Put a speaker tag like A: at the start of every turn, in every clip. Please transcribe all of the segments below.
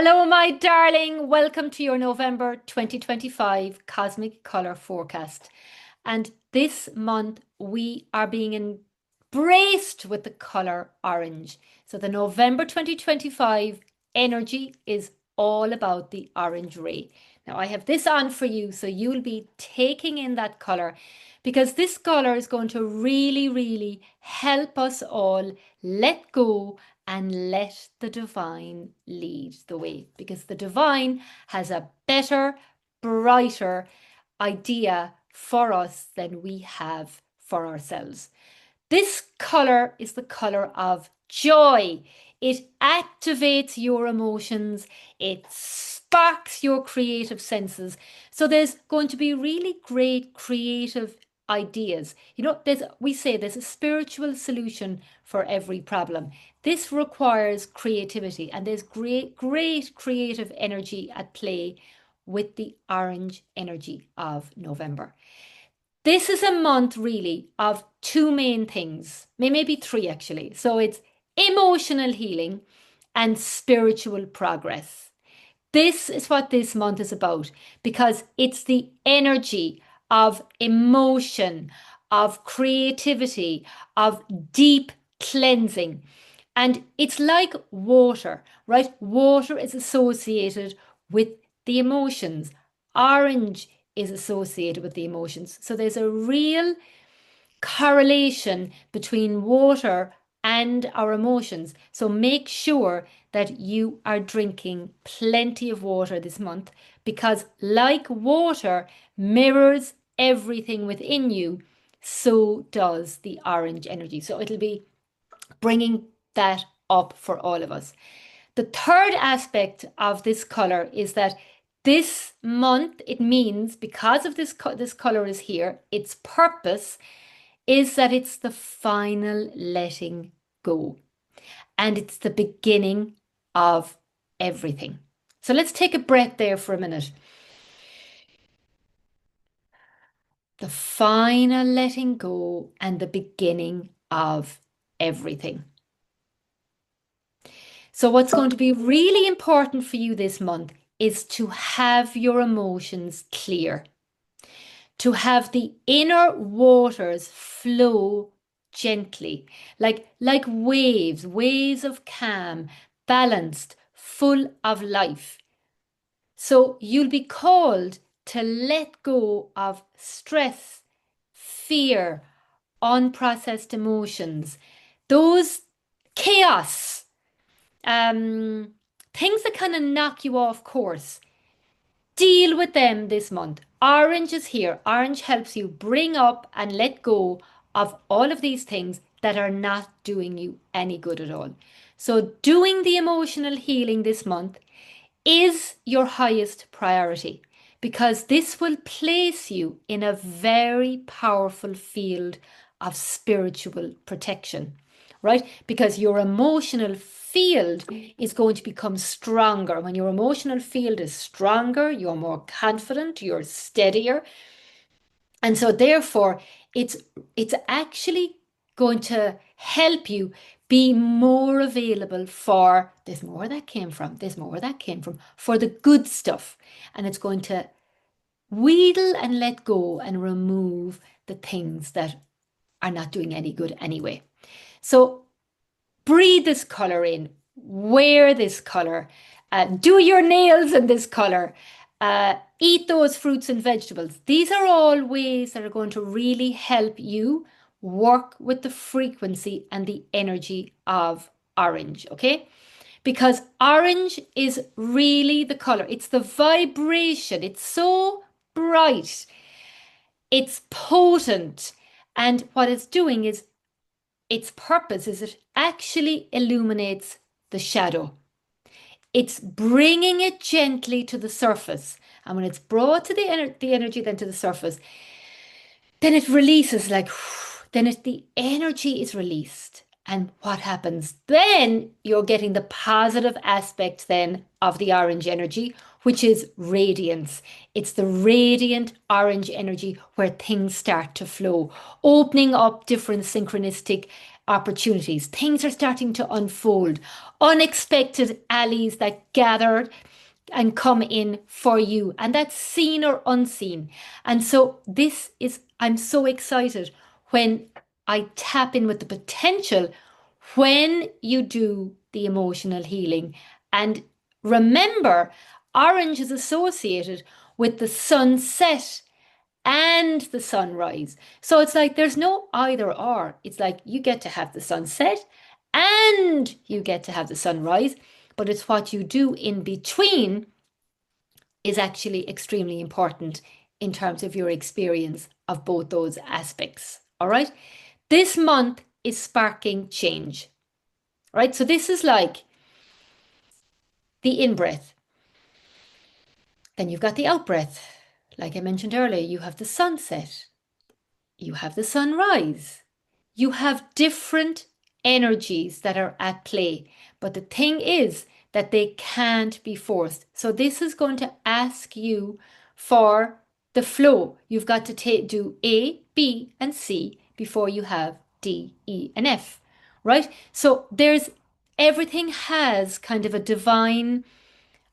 A: Hello, my darling. Welcome to your November 2025 Cosmic Color Forecast. And this month we are being embraced with the color orange. So the November 2025 energy is all about the orange ray. Now I have this on for you, so you'll be taking in that color because this color is going to really, really help us all let go and let the divine lead the way, because the divine has a better, brighter idea for us than we have for ourselves. This color is the color of joy. It activates your emotions. It sparks your creative senses. So there's going to be really great creative ideas. We say there's a spiritual solution for every problem. This requires creativity, and there's great creative energy at play with the orange energy of November. This is a month really of two main things, maybe three actually. So it's emotional healing and spiritual progress. This is what this month is about because it's the energy of emotion, of creativity, of deep cleansing. And it's like water, right? Water is associated with the emotions. Orange is associated with the emotions. So there's a real correlation between water and our emotions. So make sure that you are drinking plenty of water this month because, like water mirrors everything within you, so does the orange energy. So it'll be bringing that up for all of us. The third aspect of this color is that this month, it means because of this color is here, its purpose is that it's the final letting go and it's the beginning of everything. So let's take a breath there for a minute. The final letting go and the beginning of everything. So what's going to be really important for you this month is to have your emotions clear, to have the inner waters flow gently, like waves of calm, balanced, full of life. So you'll be called to let go of stress, fear, unprocessed emotions, those chaos, things that kind of knock you off course. Deal with them this month. Orange is here. Orange helps you bring up and let go of all of these things that are not doing you any good at all. So, doing the emotional healing this month is your highest priority because this will place you in a very powerful field of spiritual protection, right? Because your emotional field is going to become stronger. When your emotional field is stronger, you're more confident, you're steadier. And so therefore, it's actually going to help you be more available for there's more where that came from, there's more where that came from, for the good stuff. And it's going to wheedle and let go and remove the things that are not doing any good anyway. So breathe this color in, wear this color, do your nails in this color, eat those fruits and vegetables. These are all ways that are going to really help you work with the frequency and the energy of orange, okay? Because orange is really the color, it's the vibration, it's so bright, it's potent, and what it's doing is its purpose is it actually illuminates the shadow. It's bringing it gently to the surface. And when it's brought to the energy then to the surface, then it releases the energy is released. And what happens then? You're getting the positive aspect then of the orange energy, which is radiance. It's the radiant orange energy where things start to flow, opening up different synchronistic opportunities. Things are starting to unfold. Unexpected alleys that gather and come in for you, and that's seen or unseen. And so I'm so excited when I tap in with the potential when you do the emotional healing. And remember, orange is associated with the sunset and the sunrise. So it's like there's no either or. It's like you get to have the sunset and you get to have the sunrise, but it's what you do in between is actually extremely important in terms of your experience of both those aspects. All right. This month is sparking change. Right. So this is like the in breath. Then you've got the out breath. Like I mentioned earlier, you have the sunset, you have the sunrise, you have different energies that are at play. But the thing is that they can't be forced. So this is going to ask you for the flow. You've got to do A, B, and C before you have D, E, and F, right? So everything has kind of a divine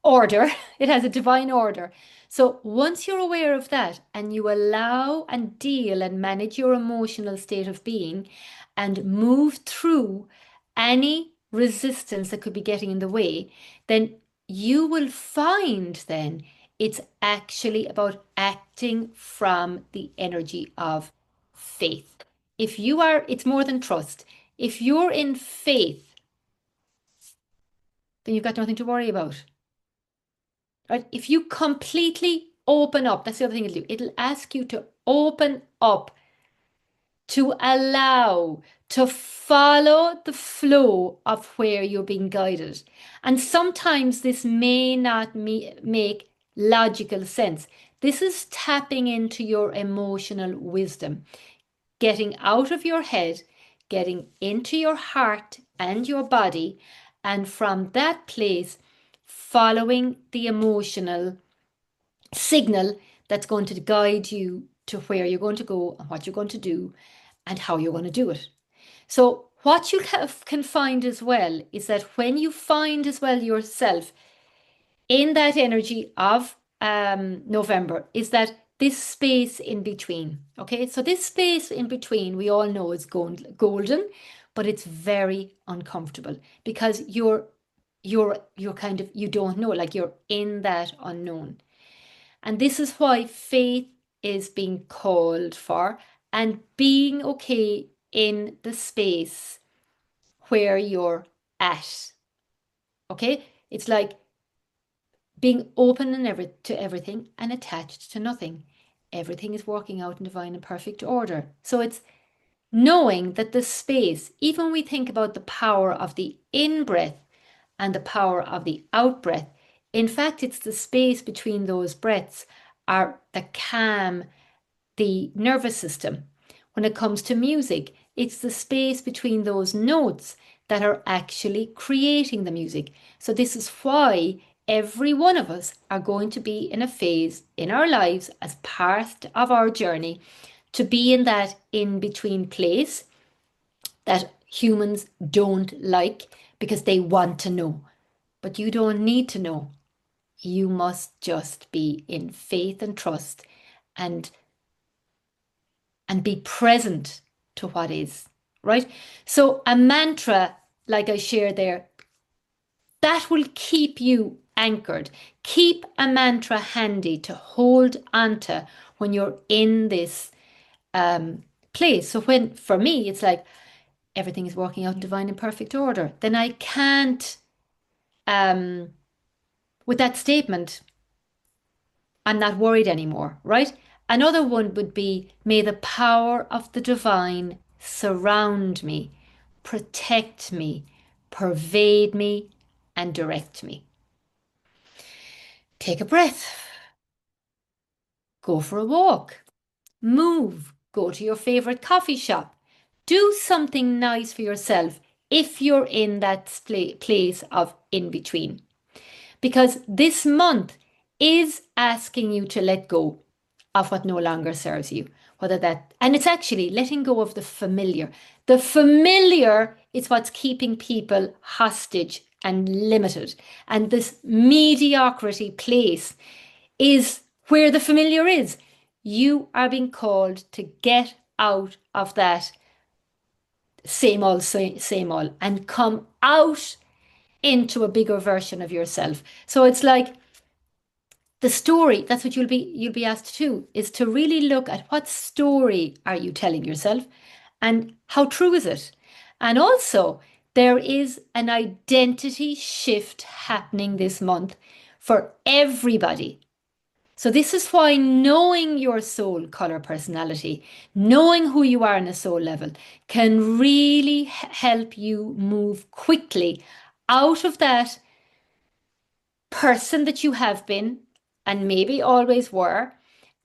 A: order. It has a divine order. So once you're aware of that and you allow and deal and manage your emotional state of being and move through any resistance that could be getting in the way, then you will find then it's actually about acting from the energy of faith. It's more than trust. If you're in faith, then you've got nothing to worry about. Right? If you completely open up, that's the other thing it'll do. It'll ask you to open up, to allow, to follow the flow of where you're being guided. And sometimes this may not make logical sense. This is tapping into your emotional wisdom, getting out of your head, getting into your heart and your body, and from that place, following the emotional signal that's going to guide you to where you're going to go and what you're going to do and how you're going to do it. So what you can find as well is that when you find as well yourself in that energy of November, is that this space in between. Okay, so this space in between we all know is golden, but it's very uncomfortable because you're kind of, you don't know, like you're in that unknown. And this is why faith is being called for, and being okay in the space where you're at. Okay, it's like being open to everything and attached to nothing. Everything is working out in divine and perfect order. So it's knowing that the space, even when we think about the power of the in breath and the power of the out breath, in fact, it's the space between those breaths are that calm the nervous system. When it comes to music, it's the space between those notes that are actually creating the music. So this is why every one of us are going to be in a phase in our lives as part of our journey to be in that in-between place that humans don't like because they want to know. But you don't need to know. You must just be in faith and trust and be present to what is, right? So a mantra, like I shared there, that will keep you anchored. Keep a mantra handy to hold onto when you're in this place. So for me, it's like everything is working out in divine and perfect order. Then I can't, with that statement, I'm not worried anymore, right? Another one would be, may the power of the divine surround me, protect me, pervade me, and direct me. Take a breath. Go for a walk. Move. Go to your favorite coffee shop. Do something nice for yourself if you're in that place of in between. Because this month is asking you to let go of what no longer serves you. whether that, and it's actually letting go of the familiar. The familiar is what's keeping people hostage and limited. And this mediocrity place is where the familiar is. You are being called to get out of that same old, same old, and come out into a bigger version of yourself. So it's like the story, that's what you'll be asked to do, is to really look at what story are you telling yourself and how true is it? And also, there is an identity shift happening this month for everybody. So this is why knowing your soul color personality, knowing who you are on a soul level, can really help you move quickly out of that person that you have been and maybe always were,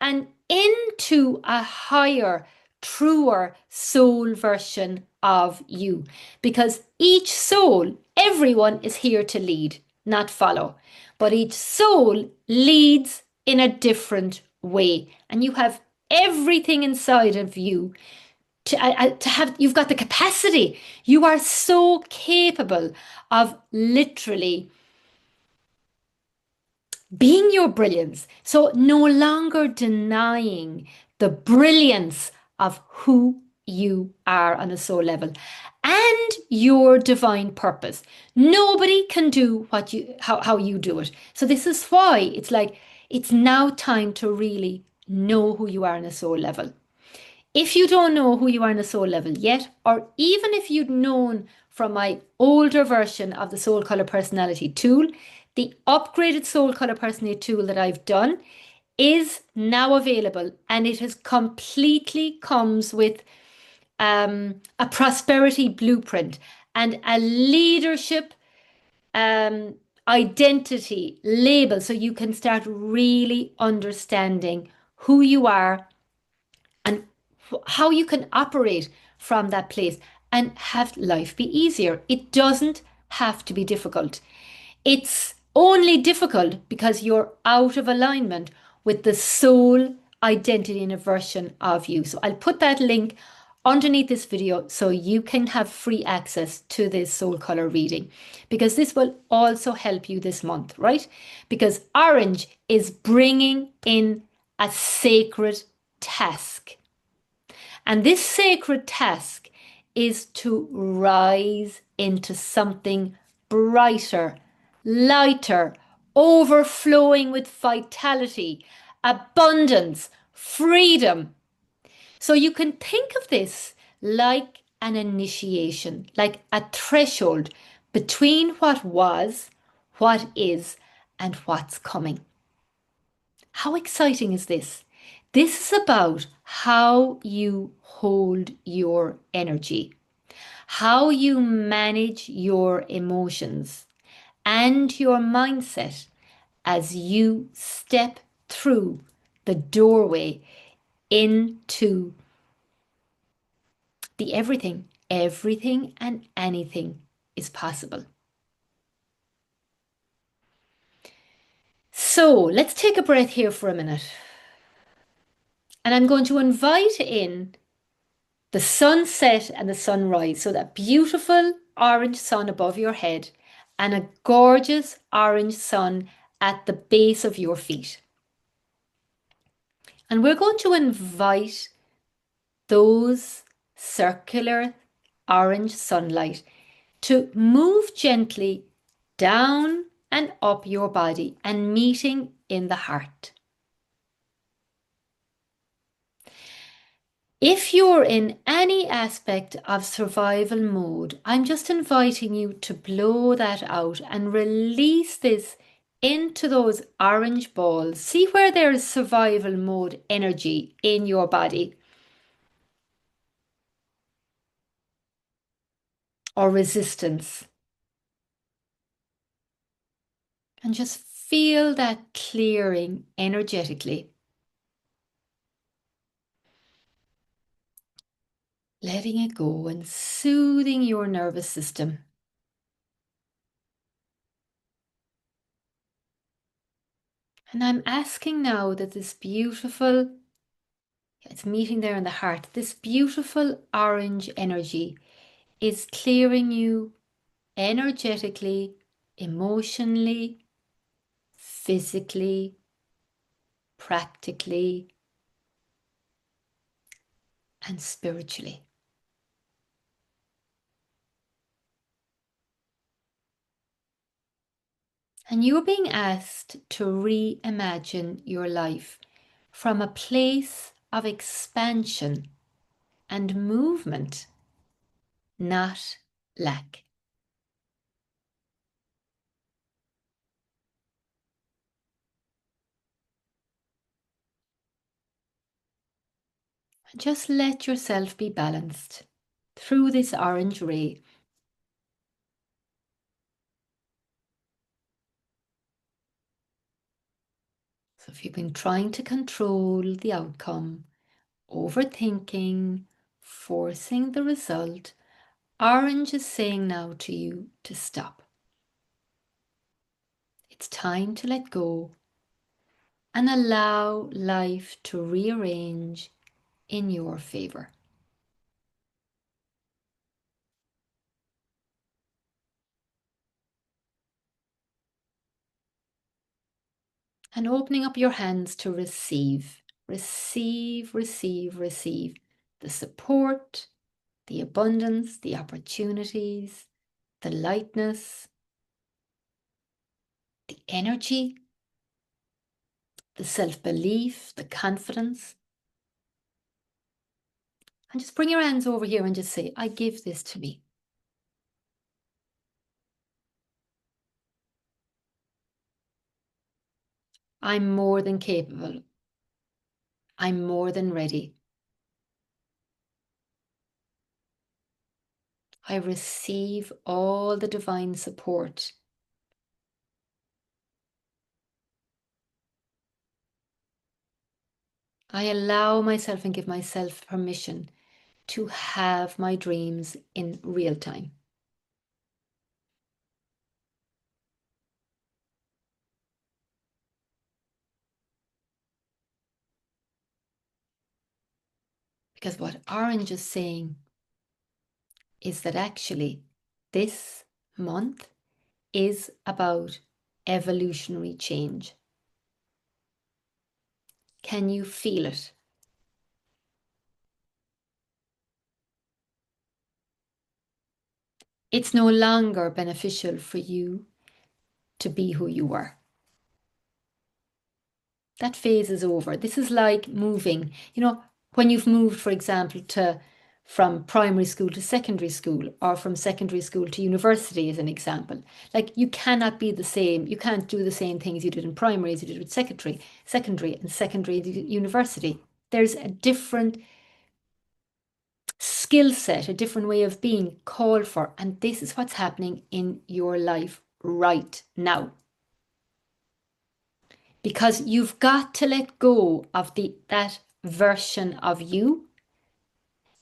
A: and into a higher, truer soul version of you. Because each soul, everyone is here to lead, not follow. But each soul leads in a different way. And you have everything inside of you to have, you've got the capacity. You are so capable of literally being your brilliance. So no longer denying the brilliance of who you are on a soul level and your divine purpose. Nobody can do what you how you do it. So this is why it's like it's now time to really know who you are on a soul level. If you don't know who you are on a soul level yet, or even if you'd known from my older version of the Soul Color Personality tool, the upgraded Soul Color Personality tool that I've done is now available, and it has completely comes with a prosperity blueprint and a leadership um, identity label, so you can start really understanding who you are and how you can operate from that place and have life be easier. It doesn't have to be difficult. It's only difficult because you're out of alignment with the soul identity and a version of you. So I'll put that link underneath this video so you can have free access to this soul color reading, because this will also help you this month, right? Because orange is bringing in a sacred task. And this sacred task is to rise into something brighter, lighter, overflowing with vitality, abundance, freedom. So you can think of this like an initiation, like a threshold between what was, what is, and what's coming. How exciting is this? This is about how you hold your energy, how you manage your emotions and your mindset as you step through the doorway into the everything. Everything and anything is possible. So let's take a breath here for a minute. And I'm going to invite in the sunset and the sunrise. So that beautiful orange sun above your head and a gorgeous orange sun at the base of your feet. And we're going to invite those circular orange sunlight to move gently down and up your body and meeting in the heart. If you're in any aspect of survival mode, I'm just inviting you to blow that out and release this into those orange balls. See where there is survival mode energy in your body or resistance. And just feel that clearing energetically. Letting it go and soothing your nervous system. And I'm asking now that this beautiful It's meeting there in the heart. This beautiful orange energy is clearing you energetically, emotionally, physically, practically, and spiritually. And you're being asked to reimagine your life from a place of expansion and movement, not lack. Just let yourself be balanced through this orange ray. So if you've been trying to control the outcome, overthinking, forcing the result, orange is saying now to you to stop. It's time to let go and allow life to rearrange in your favour. And opening up your hands to receive, receive, receive, receive the support, the abundance, the opportunities, the lightness, the energy, the self-belief, the confidence. And just bring your hands over here and just say, I give this to me. I'm more than capable. I'm more than ready. I receive all the divine support. I allow myself and give myself permission to have my dreams in real time. Because what Orange is saying is that actually this month is about evolutionary change. Can you feel it? It's no longer beneficial for you to be who you were. That phase is over. This is like moving. You know, when you've moved, for example, from primary school to secondary school, or from secondary school to university, as an example. Like, you cannot be the same. You can't do the same things you did in primary as you did with secondary to university. There's a different skill set, a different way of being called for. And this is what's happening in your life right now. Because you've got to let go of that version of you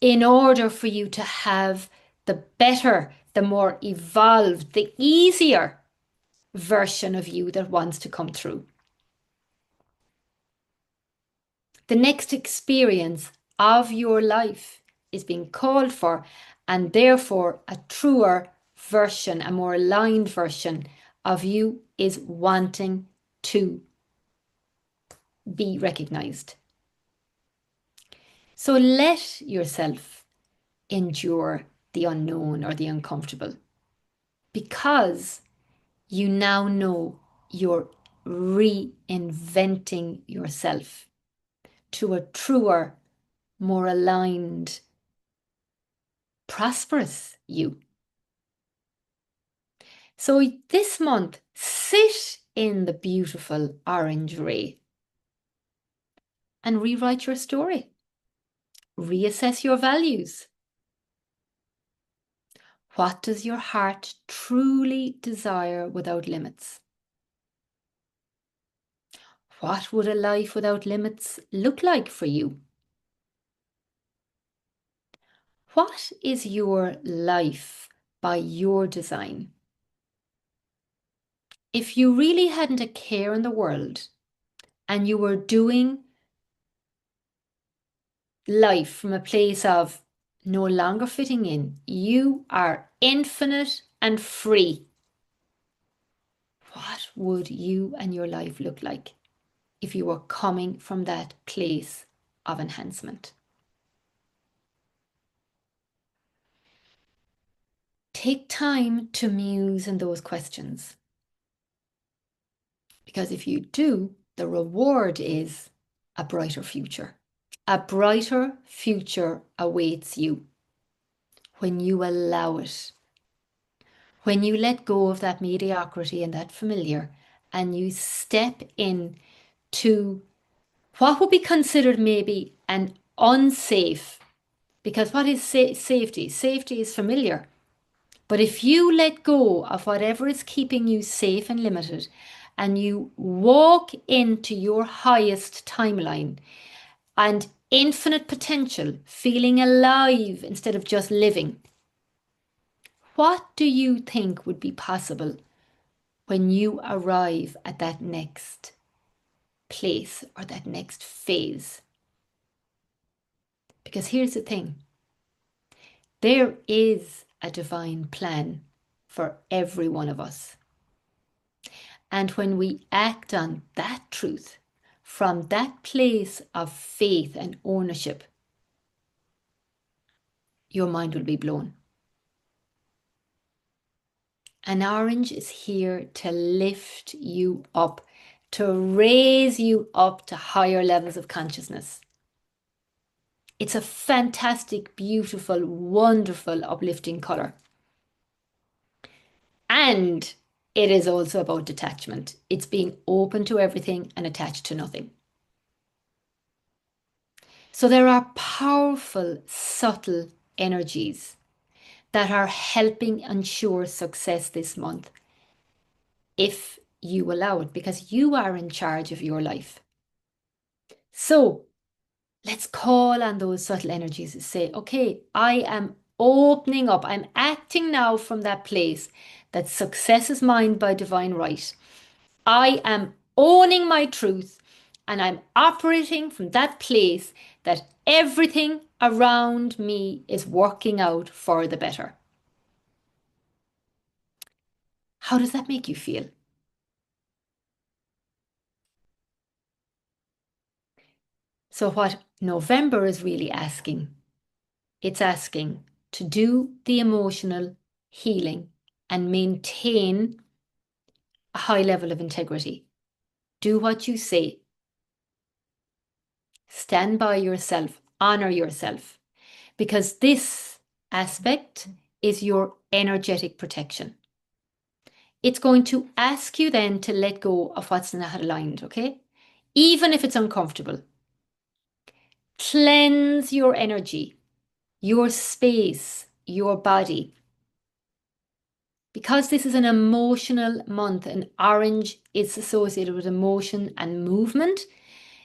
A: in order for you to have the better, the more evolved, the easier version of you that wants to come through. The next experience of your life is being called for, and therefore a truer version, a more aligned version of you is wanting to be recognized. So let yourself endure the unknown or the uncomfortable, because you now know you're reinventing yourself to a truer, more aligned, prosperous you. So this month, sit in the beautiful orange ray and rewrite your story. Reassess your values. What does your heart truly desire without limits? What would a life without limits look like for you? What is your life by your design? If you really hadn't a care in the world and you were doing life from a place of no longer fitting in. You are infinite and free. What would you and your life look like if you were coming from that place of enhancement? Take time to muse on those questions. Because if you do, the reward is a brighter future. A brighter future awaits you when you allow it. When you let go of that mediocrity and that familiar, and you step in to what would be considered maybe an unsafe, because what is safety? Safety is familiar. But if you let go of whatever is keeping you safe and limited, and you walk into your highest timeline and infinite potential, feeling alive instead of just living, what do you think would be possible when you arrive at that next place or that next phase? Because here's the thing, there is a divine plan for every one of us. And when we act on that truth from that place of faith and ownership, your mind will be blown. An orange is here to lift you up, to raise you up to higher levels of consciousness. It's a fantastic, beautiful, wonderful, uplifting colour. And it is also about detachment. It's being open to everything and attached to nothing. So there are powerful, subtle energies that are helping ensure success this month if you allow it, because you are in charge of your life. So let's call on those subtle energies to say, okay, I am opening up. I'm acting now from that place that success is mine by divine right. I am owning my truth and I'm operating from that place that everything around me is working out for the better. How does that make you feel? So, what November is really asking, it's asking to do the emotional healing and maintain a high level of integrity. Do what you say. Stand by yourself. Honor yourself. Because this aspect is your energetic protection. It's going to ask you then to let go of what's not aligned, okay? Even if it's uncomfortable. Cleanse your energy, your space, your body. Because this is an emotional month and orange is associated with emotion and movement,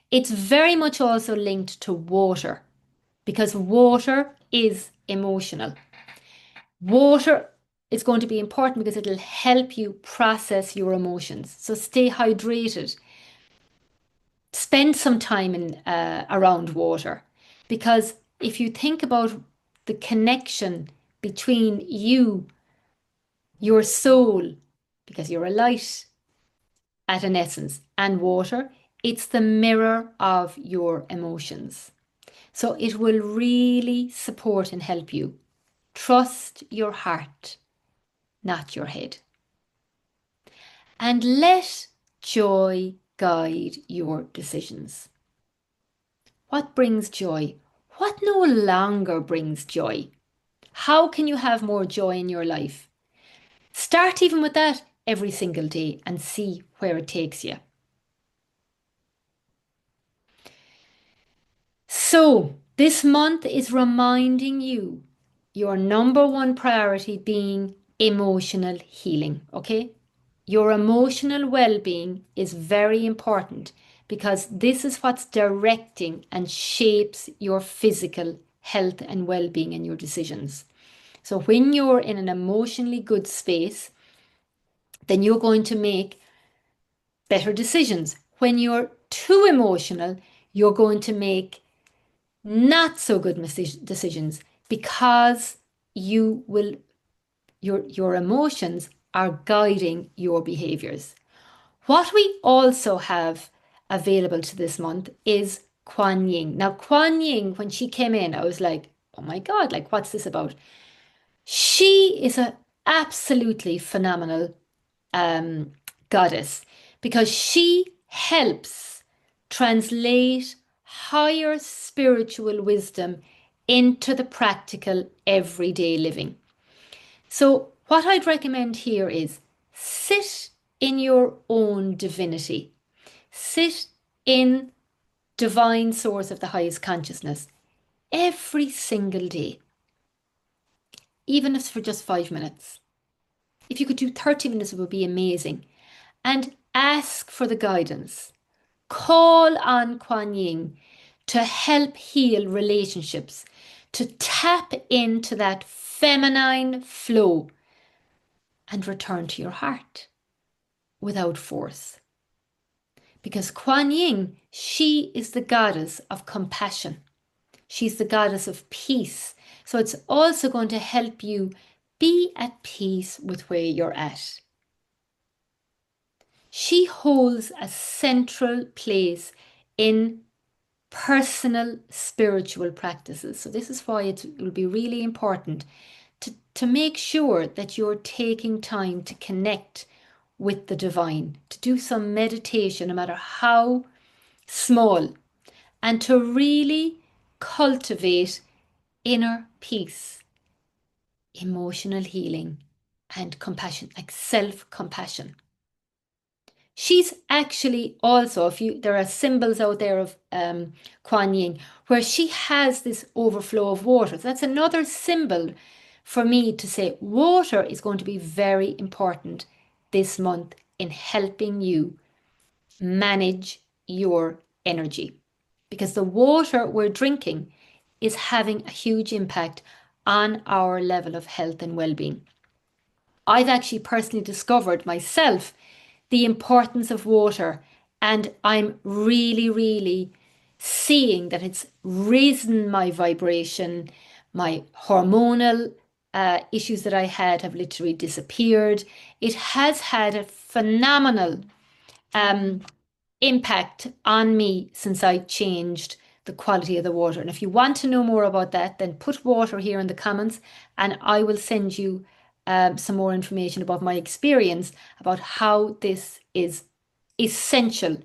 A: it's very much also linked to water because water is emotional. Water is going to be important because it'll help you process your emotions. So stay hydrated. Spend some time around water because if you think about the connection between you, your soul, because you're a light at an essence, and water, it's the mirror of your emotions. So it will really support and help you. Trust your heart, not your head. And let joy guide your decisions. What brings joy? What no longer brings joy? How can you have more joy in your life? Start even with that every single day and see where it takes you. So, this month is reminding you your number one priority being emotional healing, okay? Your emotional well-being is very important because this is what's directing and shapes your physical health and well-being and your decisions. So when you're in an emotionally good space, then you're going to make better decisions. When you're too emotional, you're going to make not so good decisions because you will your emotions are guiding your behaviors. What we also have available to this month is Kuan Yin. Now, Kuan Yin, when she came in, I was like, oh my God, like, what's this about? She is a absolutely phenomenal um, goddess because she helps translate higher spiritual wisdom into the practical everyday living. So, what I'd recommend here is sit in your own divinity, sit in divine source of the highest consciousness every single day, even if it's for just 5 minutes. If you could do 30 minutes, it would be amazing. And ask for the guidance. Call on Kuan Yin to help heal relationships, to tap into that feminine flow and return to your heart without force. Because Kuan Yin, she is the goddess of compassion. She's the goddess of peace. So it's also going to help you be at peace with where you're at. She holds a central place in personal spiritual practices. So this is why it will be really important to make sure that you're taking time to connect with the divine, to do some meditation, no matter how small, and to really cultivate inner peace, emotional healing, and compassion, like self-compassion. She's actually also, if you there are symbols out there of Kuan Yin where she has this overflow of water. So that's another symbol for me to say water is going to be very important this month in helping you manage your energy. Because the water we're drinking is having a huge impact on our level of health and well-being. I've actually personally discovered myself the importance of water, and I'm really, really seeing that it's risen my vibration, my hormonal issues that I had have literally disappeared. It has had a phenomenal um, impact on me since I changed the quality of the water. And if you want to know more about that, then put water here in the comments and I will send you some more information about my experience about how this is essential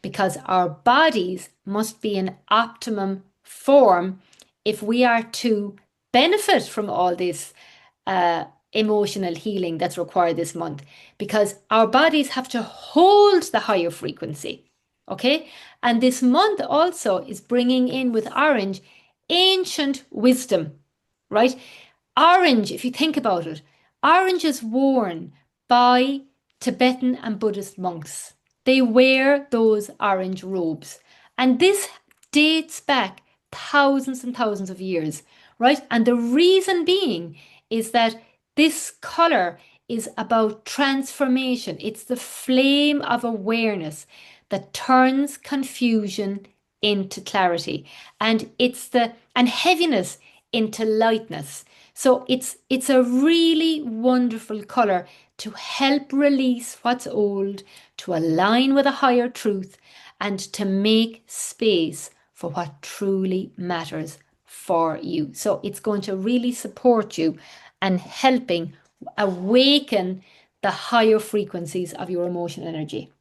A: because our bodies must be in optimum form if we are to benefit from all this uh, emotional healing that's required this month because our bodies have to hold the higher frequency. Okay. And this month also is bringing in with orange ancient wisdom, right? Orange, if you think about it, orange is worn by Tibetan and Buddhist monks. They wear those orange robes. And this dates back thousands and thousands of years, right? And the reason being is that this color is about transformation. It's the flame of awareness that turns confusion into clarity. And heaviness into lightness. So it's a really wonderful color to help release what's old, to align with a higher truth, and to make space for what truly matters for you. So it's going to really support you and helping awaken the higher frequencies of your emotional energy.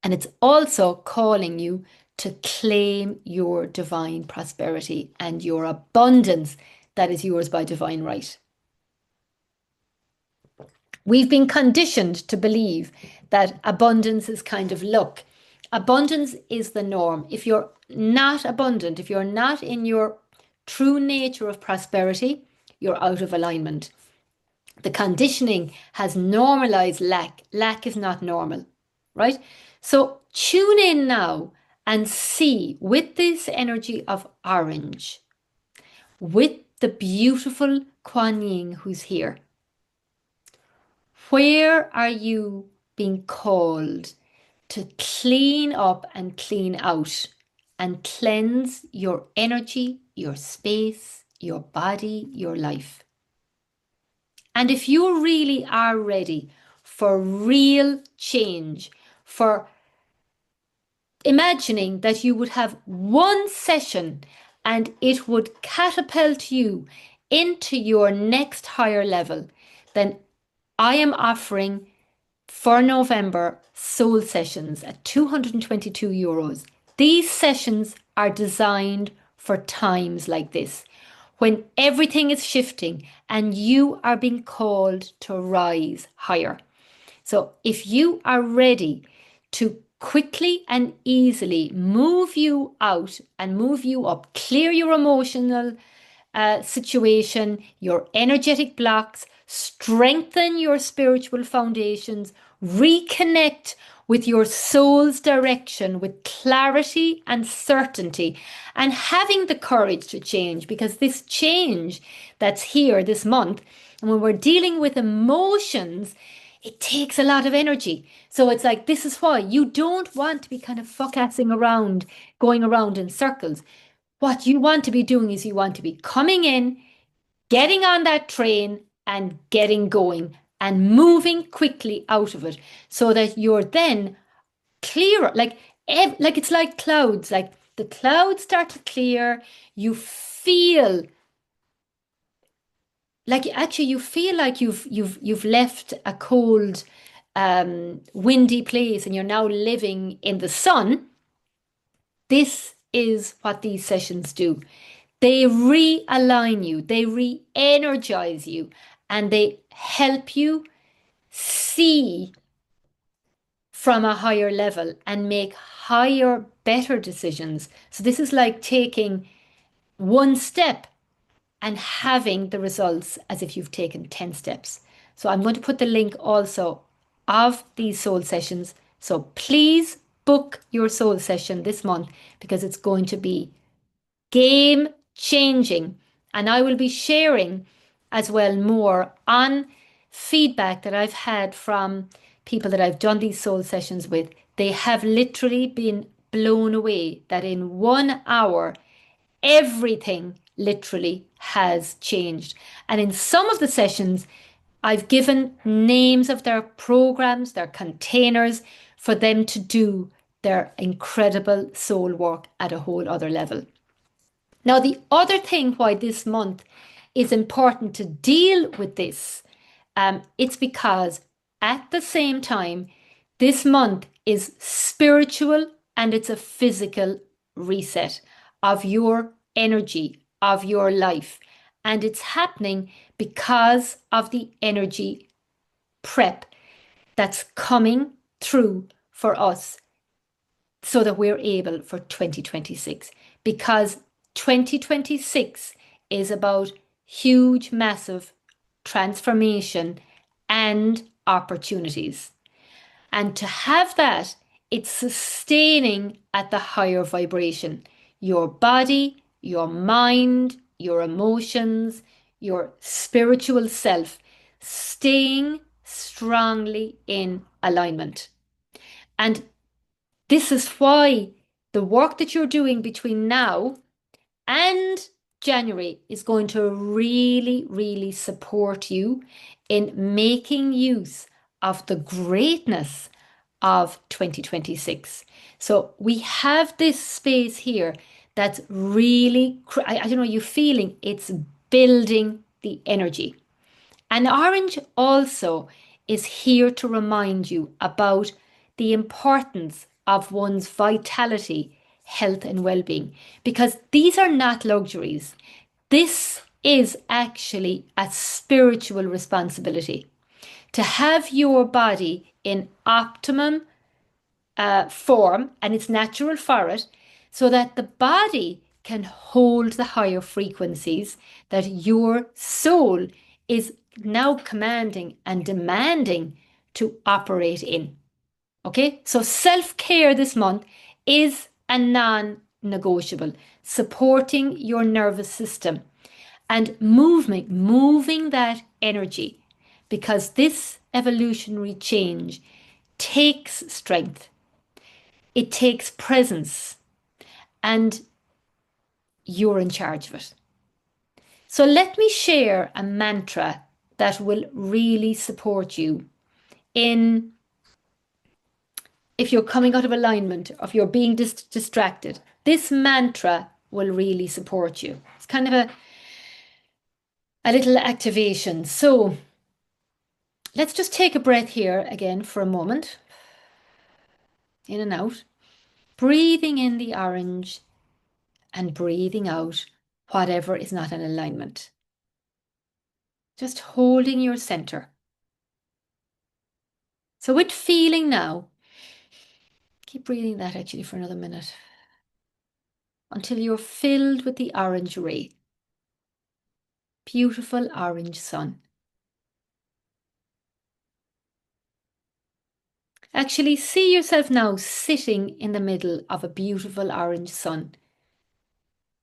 A: And it's also calling you to claim your divine prosperity and your abundance that is yours by divine right. We've been conditioned to believe that abundance is kind of luck. Abundance is the norm. If you're not abundant, if you're not in your true nature of prosperity, you're out of alignment. The conditioning has normalized lack. Lack is not normal, right? So tune in now and see with this energy of orange, with the beautiful Kuan Yin who's here. Where are you being called to clean up and clean out and cleanse your energy, your space, your body, your life. And if you really are ready for real change, for imagining that you would have one session and it would catapult you into your next higher level, then I am offering for November soul sessions at €222. These sessions are designed for times like this, when everything is shifting and you are being called to rise higher. So if you are ready to quickly and easily move you out and move you up, clear your emotional situation, your energetic blocks, strengthen your spiritual foundations, reconnect with your soul's direction with clarity and certainty, and having the courage to change, because this change that's here this month, and when we're dealing with emotions, it takes a lot of energy. So it's like, this is why you don't want to be kind of fuck-assing around, going around in circles. What you want to be doing is you want to be coming in, getting on that train and getting going and moving quickly out of it, so that you're then clearer. Like it's like clouds, like the clouds start to clear. You feel like, actually, you feel like you've left a cold, windy place and you're now living in the sun. This is what these sessions do. They realign you, they re-energize you, and they help you see from a higher level and make higher, better decisions. So this is like taking one step and having the results as if you've taken 10 steps. So I'm going to put the link also of these soul sessions. So please book your soul session this month, because it's going to be game changing. And I will be sharing as well more on feedback that I've had from people that I've done these soul sessions with. They have literally been blown away that in 1 hour, everything literally has changed. And in some of the sessions, I've given names of their programs, their containers, for them to do their incredible soul work at a whole other level. Now, the other thing why this month is important to deal with this, it's because at the same time, this month is spiritual and it's a physical reset of your energy, of your life. And it's happening because of the energy prep that's coming through for us, so that we're able for 2026. Because 2026 is about huge, massive transformation and opportunities. And to have that, it's sustaining at the higher vibration. Your body, your mind, your emotions, your spiritual self, staying strongly in alignment. And this is why the work that you're doing between now and January is going to really, really support you in making use of the greatness of 2026. So we have this space here that's really, I don't know, you're feeling it's building the energy. And orange also is here to remind you about the importance of one's vitality, health, and well being, because these are not luxuries. This is actually a spiritual responsibility to have your body in optimum form, and it's natural for it, so that the body can hold the higher frequencies that your soul is now commanding and demanding to operate in. Okay, so self-care this month is a non-negotiable, supporting your nervous system and moving that energy, because this evolutionary change takes strength, it takes presence, and you're in charge of it. So let me share a mantra that will really support you in if you're coming out of alignment, if you're being distracted. This mantra will really support you. It's kind of a little activation. So let's just take a breath here again for a moment. In and out. Breathing in the orange and breathing out whatever is not in alignment. Just holding your center. So with feeling now, keep breathing that actually for another minute until you're filled with the orange ray. Beautiful orange sun. Actually, see yourself now sitting in the middle of a beautiful orange sun.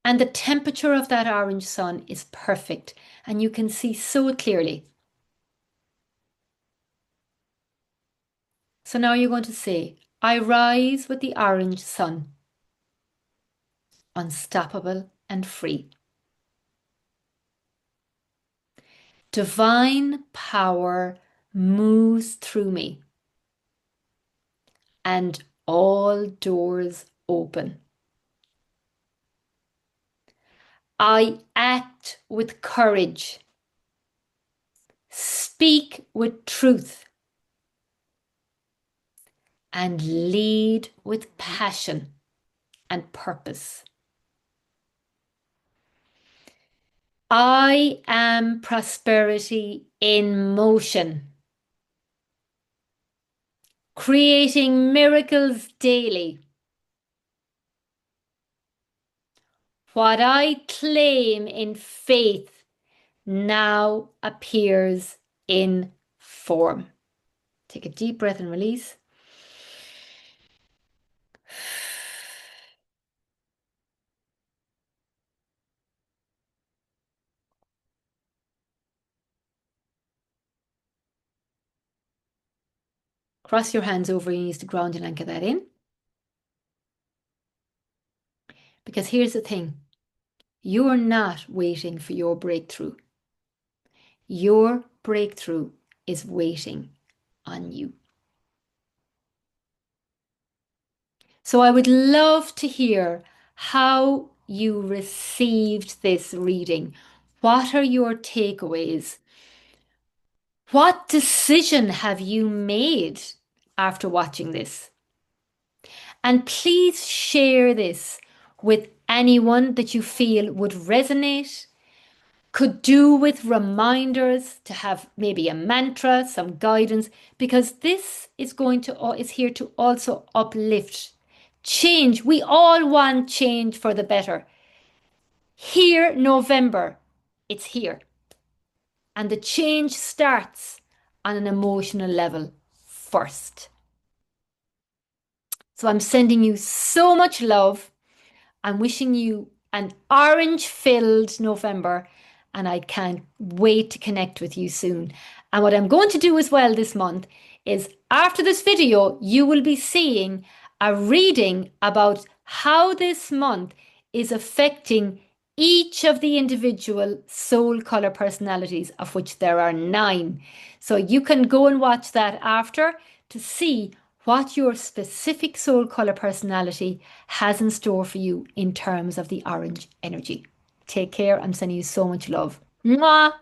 A: And the temperature of that orange sun is perfect, and you can see so clearly. So now you're going to say, I rise with the orange sun, unstoppable and free. Divine power moves through me, and all doors open. I act with courage, speak with truth, and lead with passion and purpose. I am prosperity in motion, creating miracles daily. What I claim in faith now appears in form. Take a deep breath and release. Cross your hands over your knees to ground and anchor that in. Because here's the thing, you're not waiting for your breakthrough. Your breakthrough is waiting on you. So I would love to hear how you received this reading. What are your takeaways? What decision have you made after watching this? And please share this with anyone that you feel would resonate, could do with reminders to have maybe a mantra, some guidance, because this is here to also uplift change. We all want change for the better. Here, November, it's here. And the change starts on an emotional level first. So I'm sending you so much love. I'm wishing you an orange-filled November, and I can't wait to connect with you soon. And what I'm going to do as well this month is after this video, you will be seeing a reading about how this month is affecting each of the individual soul color personalities, of which there are 9. So you can go and watch that after to see what your specific soul color personality has in store for you in terms of the orange energy. Take care. I'm sending you so much love. Mwah!